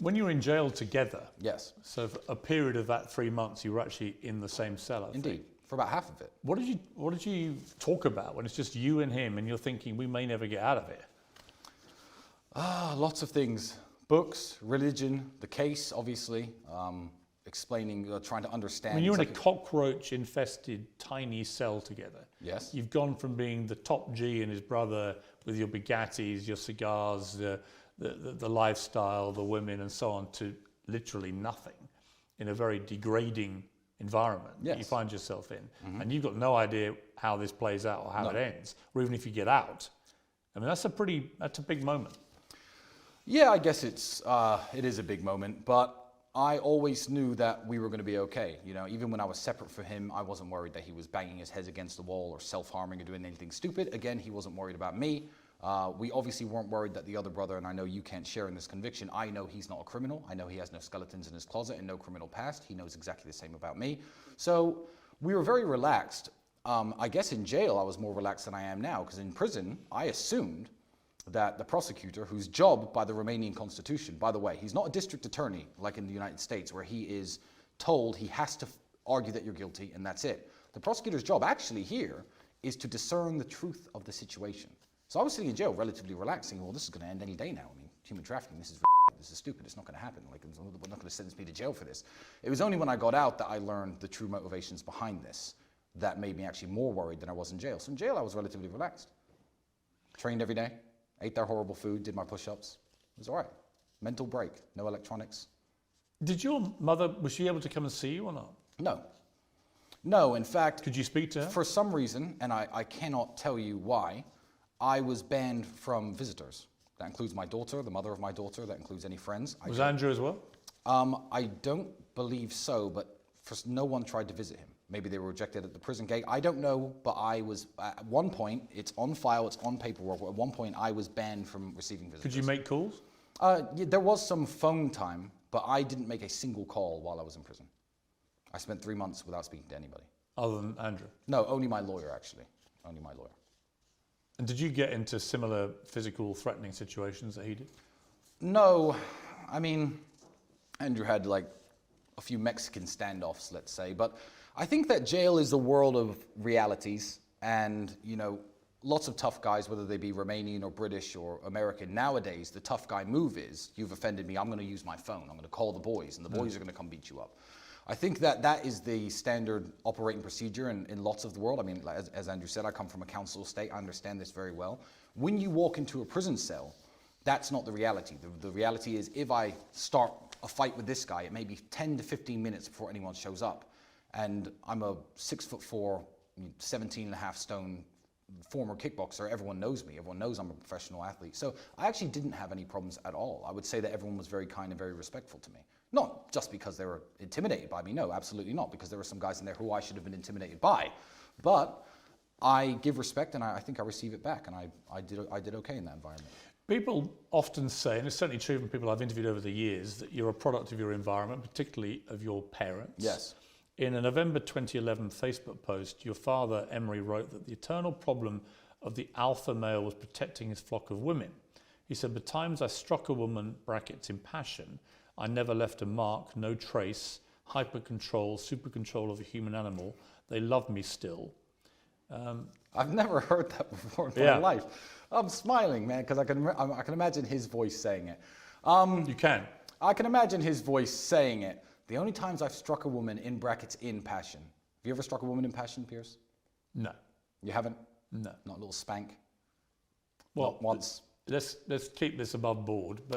When you were in jail together, Yes. so for a period of that 3 months, you were actually in the same cell, I think. Indeed, for about half of it. What did you talk about when it's just you and him and you're thinking we may never get out of it? Lots of things. Books, religion, the case, obviously, explaining, trying to understand. I mean, you're in a cockroach-infested tiny cell together. Yes. You've gone from being the top G and his brother with your Bugattis, your cigars, the lifestyle, the women and so on, to literally nothing in a very degrading environment that you find yourself in. And you've got no idea how this plays out or how it ends, or even if you get out. I mean, that's a big moment. Yeah, I guess it is a big moment, but I always knew that we were going to be okay. You know, even when I was separate from him, I wasn't worried that he was banging his head against the wall or self-harming or doing anything stupid. Again, he wasn't worried about me. We obviously weren't worried that the other brother, and I know you can't share in this conviction, I know he's not a criminal. I know he has no skeletons in his closet and no criminal past. He knows exactly the same about me. So we were very relaxed. I guess in jail I was more relaxed than I am now, because in prison I assumed that the prosecutor, whose job by the Romanian constitution, by the way, he's not a district attorney like in the United States where he is told he has to argue that you're guilty and that's it. The prosecutor's job actually here is to discern the truth of the situation. So I was sitting in jail relatively relaxing. Well, this is going to end any day now. I mean, human trafficking, this is stupid. It's not going to happen. Like, we're not going to sentence me to jail for this. It was only when I got out that I learned the true motivations behind this that made me actually more worried than I was in jail. So in jail, I was relatively relaxed. Trained every day, ate their horrible food, did my push-ups. It was all right. Mental break, no electronics. Did your mother, was she able to come and see you or not? No. No, in fact... Could you speak to her? For some reason, and I cannot tell you why, I was banned from visitors. That includes my daughter, the mother of my daughter, that includes any friends. Was Andrew as well? I don't believe so, but no one tried to visit him. Maybe they were rejected at the prison gate. I don't know, but I was, at one point, it's on file, it's on paperwork, at one point I was banned from receiving visitors. Could you make calls? Yeah, there was some phone time, but I didn't make a single call while I was in prison. I spent 3 months without speaking to anybody. Other than Andrew? No, only my lawyer, actually. Only my lawyer. And did you get into similar physical threatening situations that he did? No, I mean, Andrew had like a few Mexican standoffs, let's say, but I think that jail is a world of realities and, you know, lots of tough guys, whether they be Romanian or British or American. Nowadays, the tough guy move is, you've offended me, I'm going to use my phone, I'm going to call the boys, and the boys are going to come beat you up. I think that that is the standard operating procedure in lots of the world. I mean, as Andrew said, I come from a council state. I understand this very well. When you walk into a prison cell, that's not the reality. The reality is if I start a fight with this guy, it may be 10 to 15 minutes before anyone shows up. And I'm a 6'4", 17.5 stone former kickboxer. Everyone knows me. Everyone knows I'm a professional athlete. So I actually didn't have any problems at all. I would say that everyone was very kind and very respectful to me. Not just because they were intimidated by me, no, absolutely not, because there were some guys in there who I should have been intimidated by. But I give respect and I think I receive it back, and I did okay in that environment. People often say, and it's certainly true from people I've interviewed over the years, that you're a product of your environment, particularly of your parents. Yes. In a November 2011 Facebook post, your father, Emery, wrote that the eternal problem of the alpha male was protecting his flock of women. He said, "But times I struck a woman, brackets, in passion, I never left a mark, no trace, hyper control, super control of a human animal. They love me still." I've never heard that before in my life. I'm smiling, man, because I can imagine his voice saying it. You can. I can imagine his voice saying it. The only times I've struck a woman, in brackets, in passion. Have you ever struck a woman in passion, Piers? No. You haven't? No. Not a little spank? Well, Not once? Let's keep this above board. But